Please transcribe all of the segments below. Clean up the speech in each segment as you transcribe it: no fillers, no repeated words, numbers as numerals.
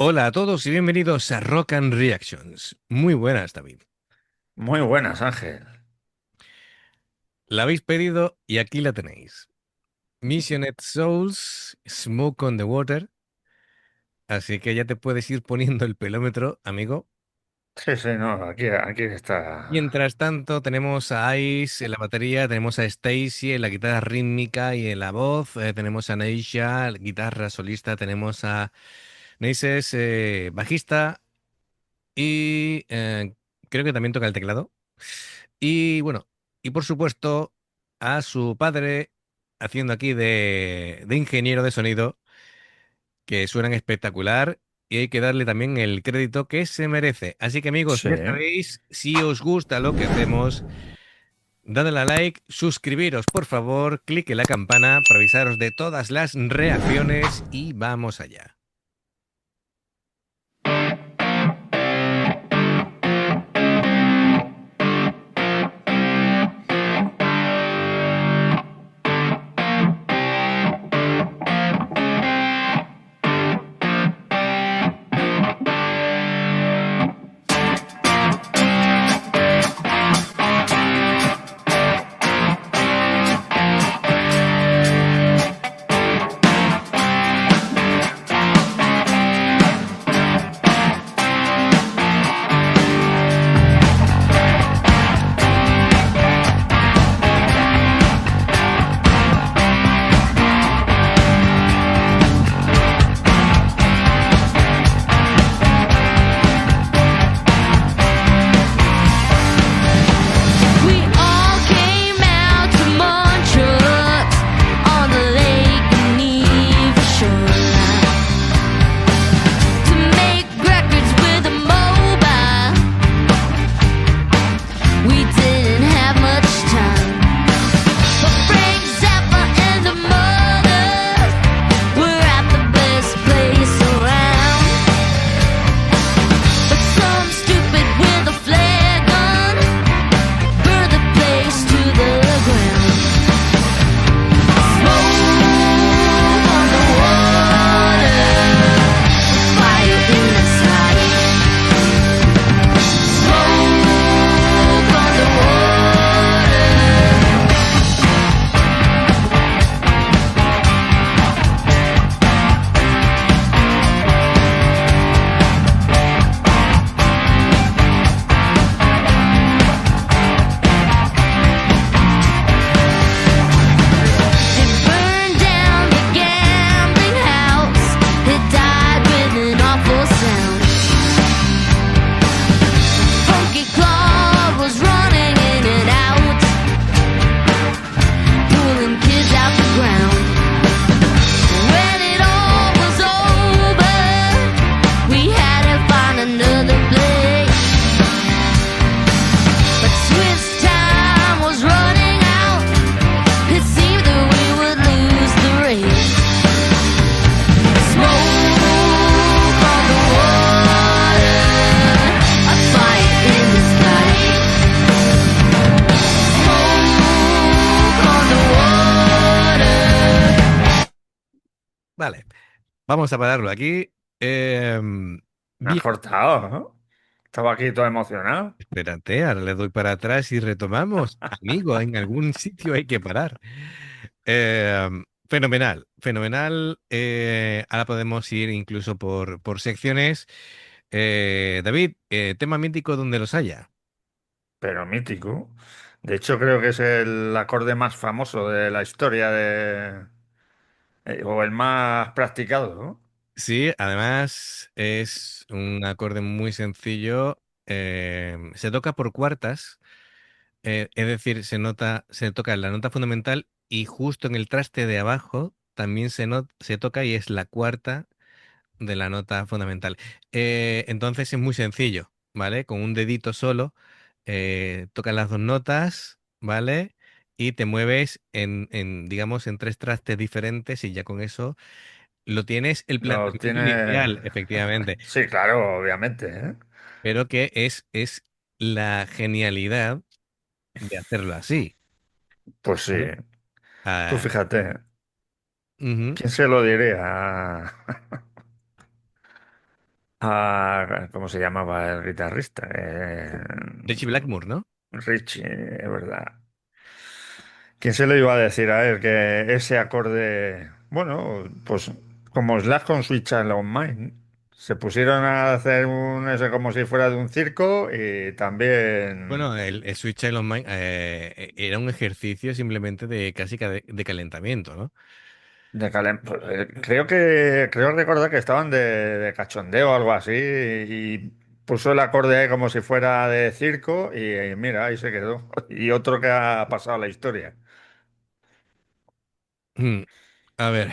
Hola a todos y bienvenidos a Rock and Reactions. Muy buenas, David. Muy buenas, Ángel. La habéis pedido y aquí la tenéis. Missioned Souls, Smoke on the Water. Así que ya te puedes ir poniendo el pelómetro, amigo. Sí, sí, no, aquí está. Mientras tanto, tenemos a Ice en la batería, tenemos a Stacy en la guitarra rítmica y en la voz, tenemos a Neisha, guitarra solista, tenemos a Neises, bajista y creo que también toca el teclado. Y bueno, y por supuesto a su padre haciendo aquí de ingeniero de sonido, que suenan espectacular y hay que darle también el crédito que se merece. Así que amigos, Sí. ya sabéis, si os gusta lo que hacemos, dadle a like, suscribiros por favor, clique la campana para avisaros de todas las reacciones y vamos allá. We all came out to Montreux on the Lake Geneva shoreline to make records with a mobile. We didn't have much time, but Frank Zappa and the Mothers were at the best place around. But some stupid with a flare gun burn the place to the ground. Smoke on the water, fire in the sky. Smoke on the water. It burned down the gambling house. It died with an awful sound. Funky Claude was running in and out, pulling kids out the ground. When it all was over, we had to find another place. But Swiss time was running out. It seemed that we would lose the race. Smoke on the water, a fire in the sky. Smoke on the water. Vale, vamos a pararlo aquí. Me has Bien. cortado, ¿no? Estaba aquí todo emocionado. Espérate, ahora le doy para atrás y retomamos. Amigo, en algún sitio hay que parar. Eh, Fenomenal, fenomenal. Ahora podemos ir incluso por secciones. David, tema mítico donde los haya. Pero mítico. De hecho, creo que es el acorde más famoso de la historia o el más practicado, ¿no? Sí, además es un acorde muy sencillo. Se toca por cuartas. Es decir, se toca la nota fundamental y justo en el traste de abajo también se toca y es la cuarta de la nota fundamental. Entonces es muy sencillo, ¿vale? Con un dedito solo, tocas las dos notas, ¿vale? Y te mueves digamos, en tres trastes diferentes y ya con eso lo tienes el Lo planteamiento tiene. inicial, efectivamente, Sí, claro, obviamente, ¿eh? pero que es la genialidad de hacerlo así, Pues sí. ¿vale? Tú Ah, fíjate, ujú. ¿quién se lo diría? ¿Cómo se llamaba el guitarrista? Richie Blackmore, ¿no? Richie, es verdad. ¿Quién se lo iba a decir a él que ese acorde, bueno, pues como Slash con Switch on Mine, se pusieron a hacer un ese como si fuera de un circo y también Bueno, el Switch Child of Mine era un ejercicio simplemente de casi de calentamiento, ¿no? creo recordar que estaban de cachondeo o algo así y puso el acorde ahí como si fuera de circo y mira, ahí se quedó. Y otro que ha pasado a la historia. Hmm, A ver,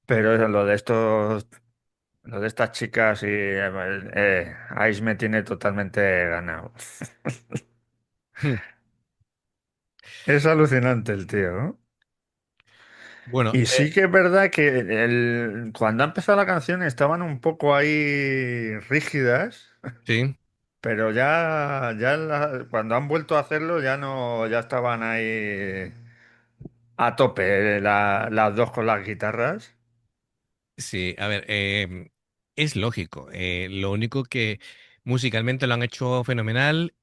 Pero lo de estas chicas y Ice me tiene totalmente ganado. hmm, Es alucinante el tío, ¿no? bueno, Y sí que es verdad que cuando ha empezado la canción estaban un poco ahí rígidas, sí, pero cuando han vuelto a hacerlo ya no, ya estaban ahí a tope las dos con las guitarras. sí, a ver, es lógico. Lo único que musicalmente lo han hecho fenomenal.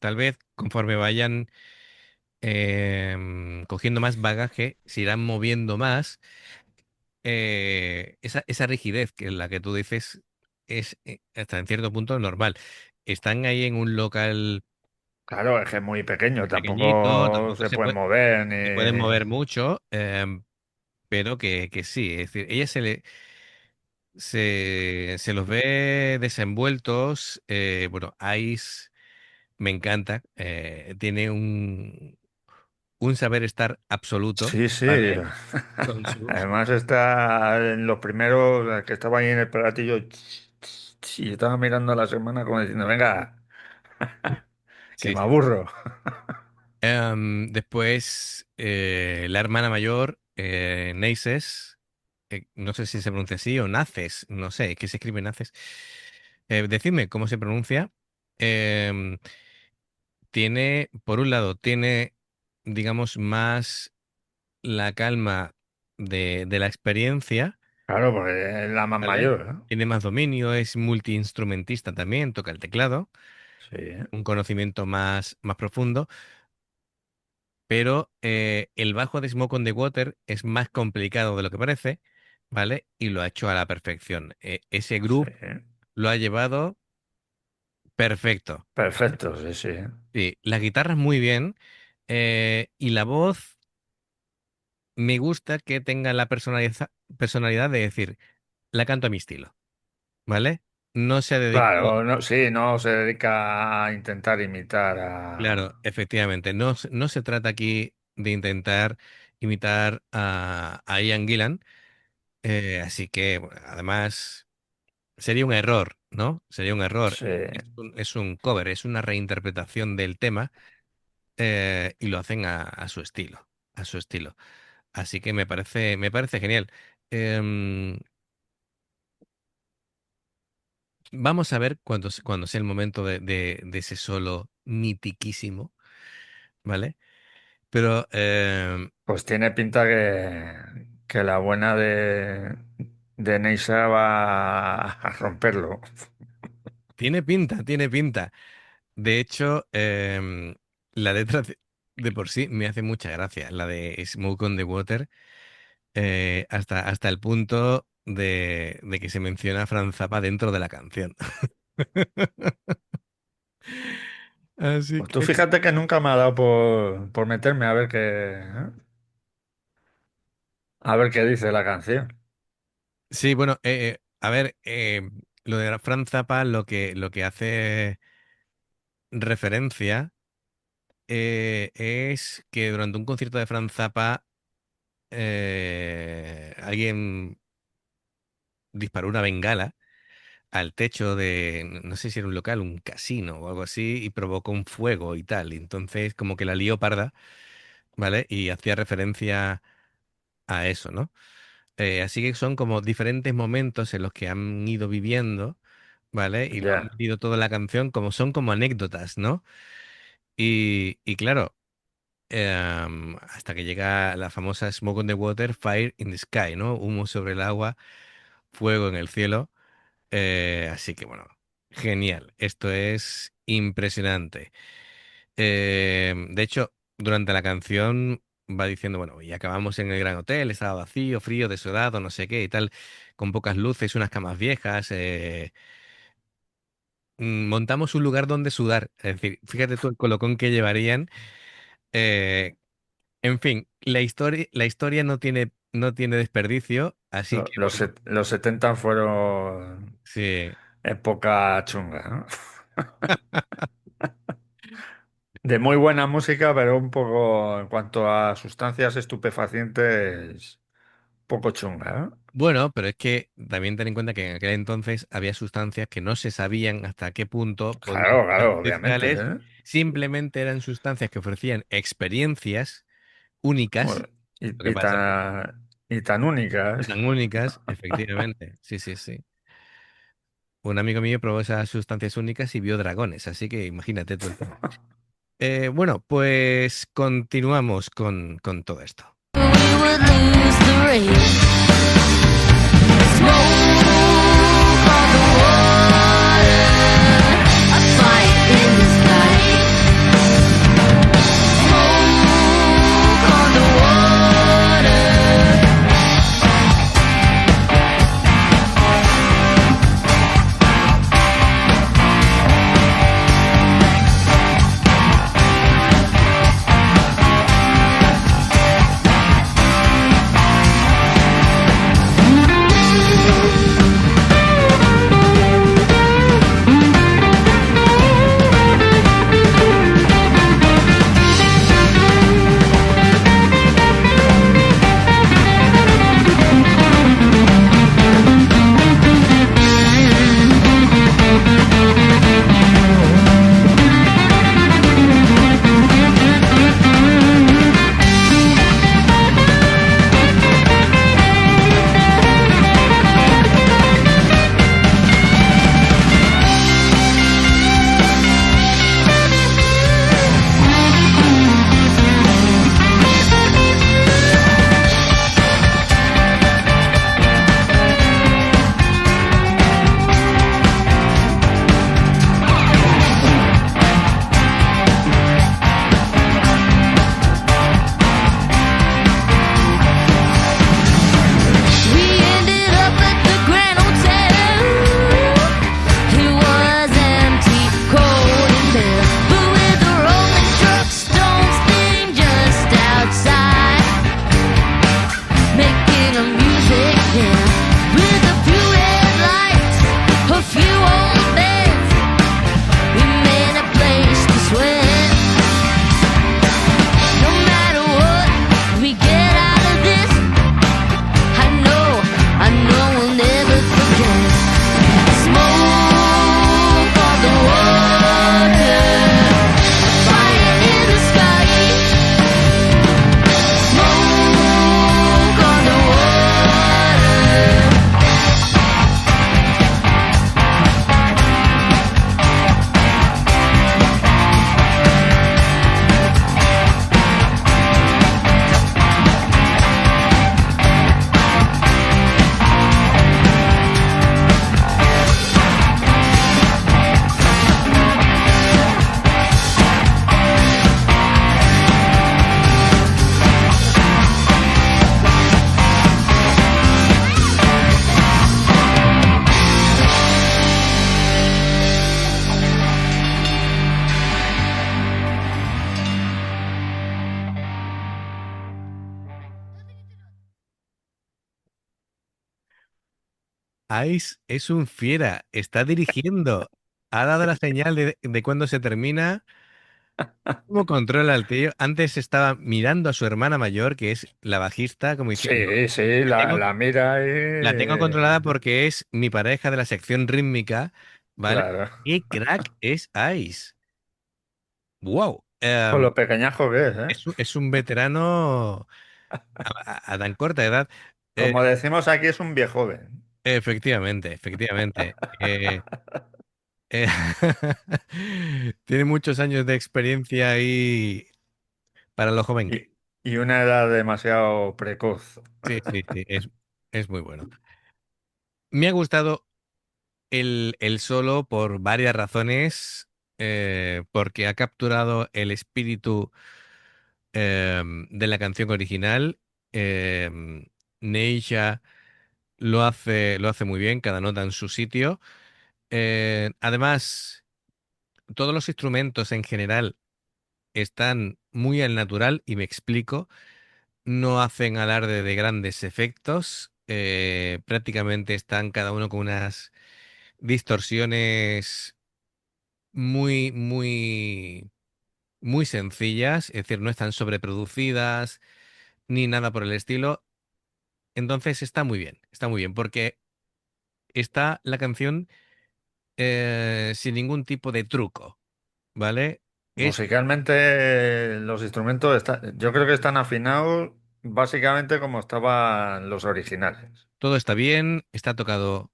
Tal vez conforme vayan cogiendo más bagaje, se irán moviendo más. Esa rigidez que la que tú dices es hasta en cierto punto normal. Están ahí en un local Claro, es que es muy pequeño, pequeñito, tampoco tampoco se pueden mover se pueden mover ni... mucho, pero que sí, es decir, ella se los ve desenvueltos. Bueno, Ice me encanta, tiene un saber estar absoluto, Sí, sí. ¿vale? Con su, Además está en los primeros que estaba ahí en el platillo y estaba mirando a la semana como diciendo, venga, que sí, me sí. aburro. Después, la hermana mayor, Neises, no sé si se pronuncia así o Naces, no sé, es que se escribe Naces. Decidme cómo se pronuncia. Em, Tiene, por un lado, tiene, digamos, más la calma de la experiencia, Claro, porque es la más ¿vale? mayor, ¿no? Tiene más dominio, es multiinstrumentista también, toca el teclado, Sí, un conocimiento más profundo. Pero el bajo de Smoke on the Water es más complicado de lo que parece, ¿vale? Y lo ha hecho a la perfección. Ese sí. groove lo ha llevado perfecto. Perfecto, sí, sí. Sí, las guitarras muy bien, y la voz me gusta que tenga la personalidad de decir, la canto a mi estilo, ¿vale? No se dedicó, Claro, no, sí, no se dedica a intentar imitar claro, a... efectivamente, no se trata aquí de intentar imitar a Ian Gillan. Así que, bueno, además, sería un error, ¿no? Sería un error. Sí. Es un cover, es una reinterpretación del tema, y lo hacen a su estilo, a su estilo. Así que me parece genial. Em, Vamos a ver cuando sea el momento de ese solo mitiquísimo, ¿vale? Pero Pues tiene pinta que la buena de Neisa va a romperlo. tiene pinta, tiene pinta. De hecho, la letra de por sí me hace mucha gracia, la de Smoke on the Water, hasta el punto de que se menciona a Franz Zappa dentro de la canción. Así Pues tú que fíjate que nunca me ha dado por meterme a ver qué dice la canción. sí, bueno, a ver, lo de Franz Zappa lo que hace referencia, es que durante un concierto de Franz Zappa, alguien disparó una bengala al techo de, no sé si era un local, un casino o algo así, y provocó un fuego y tal. Y entonces, como que la lió parda, ¿vale? Y hacía referencia a eso, ¿no? Así que son como diferentes momentos en los que han ido viviendo, ¿vale? Y lo han Ya, metido toda la canción, como son como anécdotas, ¿no? Y claro, hasta que llega la famosa Smoke on the Water, Fire in the Sky, ¿no? Humo sobre el agua, fuego en el cielo. Así que bueno, genial. Esto es impresionante. De hecho, durante la canción va diciendo, bueno, y acabamos en el Gran Hotel, estaba vacío, frío, desolado, no sé qué y tal, con pocas luces, unas camas viejas. Montamos un lugar donde sudar. Es decir, fíjate tú el colocón que llevarían. eh, en fin, la historia no tiene desperdicio, así que bueno, Los 70 fueron sí. época chunga, ¿no? De muy buena música, pero un poco en cuanto a sustancias estupefacientes, poco chunga, ¿no? Bueno, pero es que también ten en cuenta que en aquel entonces había sustancias que no se sabían hasta qué punto podían Claro, ser claro, obviamente, perjudiciales, ¿eh? simplemente eran sustancias que ofrecían experiencias únicas, Joder, lo que pasa es que y tan únicas. tan únicas, efectivamente, sí, sí, sí. Un amigo mío probó esas sustancias únicas y vio dragones, así que imagínate tú el tema. Bueno, pues continuamos con todo esto. We would lose the race. Smoke on the water, a fight in the sky. Smoke on the water. We ended up at the Grand Hotel. It was empty, cold and bare, but with the rolling truck stones thing just outside, making a music there. With a few headlights, a few old beds, we made a place to swim. No matter what we get out of this, I know we'll never forget. Smoke on the water, fire in the sky. Smoke on the water. Ice es un fiera, está dirigiendo, ha dado la señal de cuándo se termina. ¿Cómo controla al tío? Antes estaba mirando a su hermana mayor, que es la bajista, como diciendo, Sí, sí, la tengo, la mira la tengo controlada y... porque es mi pareja de la sección rítmica, ¿vale? Claro. ¿Qué crack es Ice? ¡Wow! Con lo pequeñajo que es, ¿eh? Es un veterano a tan corta edad. Eh, Como decimos aquí, es un viejo joven. efectivamente, efectivamente. Eh, tiene muchos años de experiencia ahí para lo joven que. Y una edad demasiado precoz. Sí, sí, sí, es muy bueno. Me ha gustado el solo por varias razones, porque ha capturado el espíritu de la canción original. Neisha lo hace muy bien, cada nota en su sitio. Además, todos los instrumentos en general están muy al natural y me explico. No hacen alarde de grandes efectos. Prácticamente están cada uno con unas distorsiones muy, muy, muy sencillas. Es decir, no están sobreproducidas ni nada por el estilo. Entonces está muy bien, porque está la canción sin ningún tipo de truco, ¿vale? Es, Musicalmente, los instrumentos yo creo que están afinados básicamente como estaban los originales. todo está bien, está tocado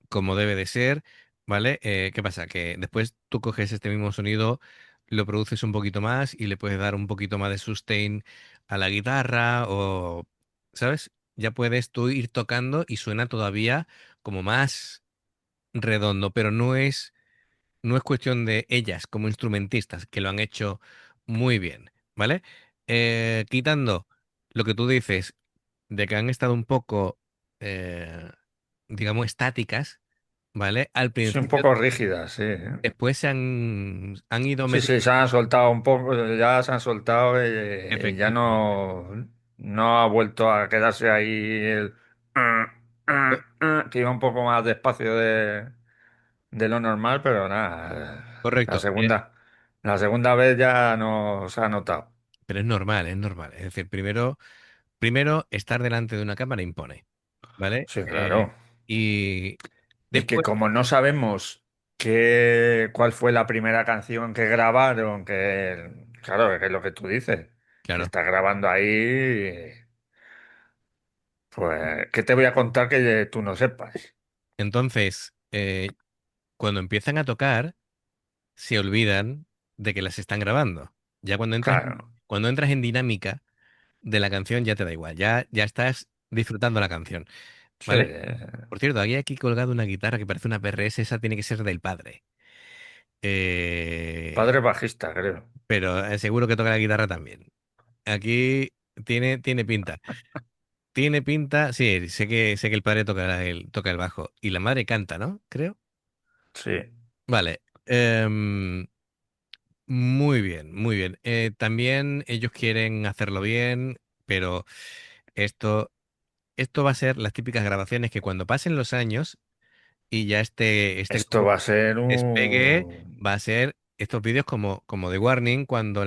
como debe de ser, ¿vale? ¿Qué pasa? Que después tú coges este mismo sonido, lo produces un poquito más y le puedes dar un poquito más de sustain a la guitarra o, ¿sabes? Ya puedes tú ir tocando y suena todavía como más redondo, pero no es cuestión de ellas como instrumentistas, que lo han hecho muy bien, ¿vale? Quitando lo que tú dices de que han estado un poco, eh, digamos, estáticas, ¿vale? Al Sí, un principio, poco rígidas, sí. ¿Eh? después han ido Sí, sí, metiendo se han soltado un poco, ya se han soltado y ya efectivamente. no ha vuelto a quedarse ahí Co- que iba un poco más despacio de lo normal, pero nada, Correcto, la segunda vez ya no se ha notado. pero es normal, es normal. Es decir, primero estar delante de una cámara impone, ¿vale? Sí, claro. Y Y que después, como no sabemos cuál fue la primera canción que grabaron, claro, que es lo que tú dices, que claro, está grabando ahí, pues, ¿qué te voy a contar que tú no sepas? entonces, cuando empiezan a tocar, se olvidan de que las están grabando. Ya Claro, cuando entras en dinámica de la canción ya te da igual, ya estás disfrutando la canción, sí, ¿vale? Por cierto, aquí colgado una guitarra que parece una PRS, esa tiene que ser del padre. padre bajista, creo. Pero seguro que toca la guitarra también. Aquí tiene pinta. Tiene pinta, sí, sé que el padre toca el bajo y la madre canta, ¿no? Creo. Sí, Vale. Muy bien, muy bien. También ellos quieren hacerlo bien, pero esto, esto va a ser las típicas grabaciones que cuando pasen los años y ya este esto grupo va a ser despegue, un... va a ser estos vídeos como de Warning cuando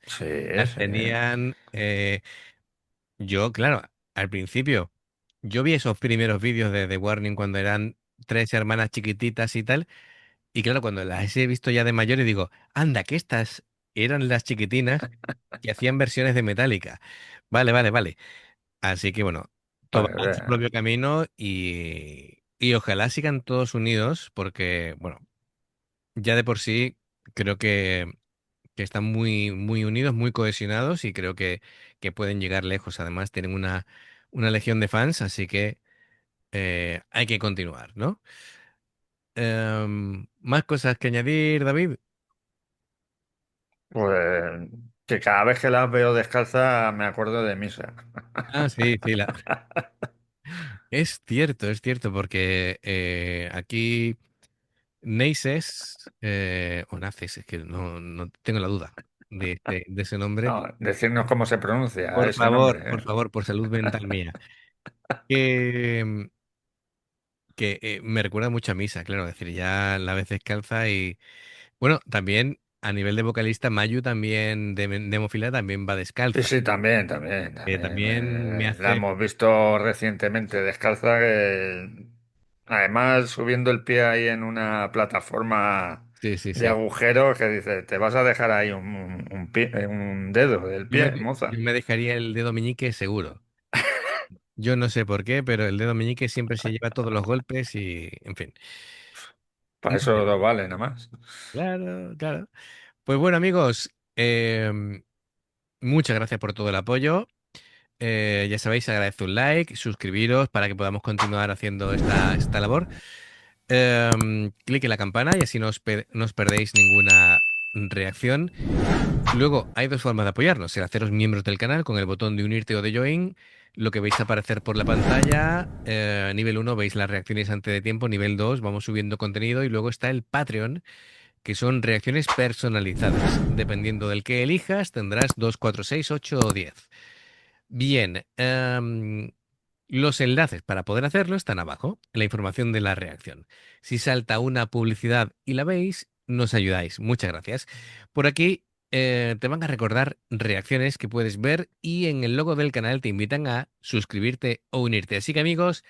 Sí, las sí. tenían. Yo, claro, al principio, yo vi esos primeros vídeos de The Warning cuando eran tres hermanas chiquititas y tal. Y claro, cuando las he visto ya de mayores, digo, anda, que estas eran las chiquitinas que hacían versiones de Metallica. Vale, vale, vale. Así que bueno, tomarán su Pues, propio camino y ojalá sigan todos unidos, porque, bueno, ya de por sí creo que están muy, muy unidos, muy cohesionados y creo que pueden llegar lejos. Además, tienen una legión de fans, así que hay que continuar, ¿no? Más cosas que añadir, David. pues, que cada vez que las veo descalza me acuerdo de misa. Ah, sí, sí, es cierto, porque aquí Neises, o Naces, es que no tengo la duda de ese nombre. No, decirnos cómo se pronuncia ese nombre, Por ¿eh? favor, por salud mental mía. Que, que me recuerda mucho a Misa, claro, es decir, ya la vez descalza y bueno, también a nivel de vocalista, Mayu también de Hemofila también va Sí, descalza. sí, también, también, También me La hace, hemos visto recientemente descalza, además subiendo el pie ahí en una plataforma sí, sí, de sí. agujeros que dice, te vas a dejar ahí un dedo del pie, Yo moza. me dejaría el dedo meñique seguro. Yo no sé por qué, pero el dedo meñique siempre se lleva todos los golpes y, en fin. Para Muy eso bien. lo vale, nada más. Claro, claro. Pues bueno, amigos, muchas gracias por todo el apoyo. Ya sabéis, agradezco un like, suscribiros para que podamos continuar haciendo esta labor. Clic en la campana y así no os perdéis ninguna reacción. Luego, hay dos formas de apoyarnos: el haceros miembros del canal con el botón de unirte o de join. Lo que vais a aparecer por la pantalla. Nivel 1 veis las reacciones antes de tiempo. Nivel 2 vamos subiendo contenido. Y luego está el Patreon, que son reacciones personalizadas. Dependiendo del que elijas, tendrás 2, 4, 6, 8 o 10. Bien, los enlaces para poder hacerlo están abajo, en la información de la reacción. Si salta una publicidad y la veis, nos ayudáis. Muchas gracias. Por aquí te van a recordar reacciones que puedes ver y en el logo del canal te invitan a suscribirte o unirte. Así que amigos,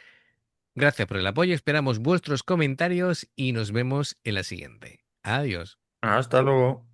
gracias por el apoyo, esperamos vuestros comentarios y nos vemos en la siguiente. Adiós. Hasta luego.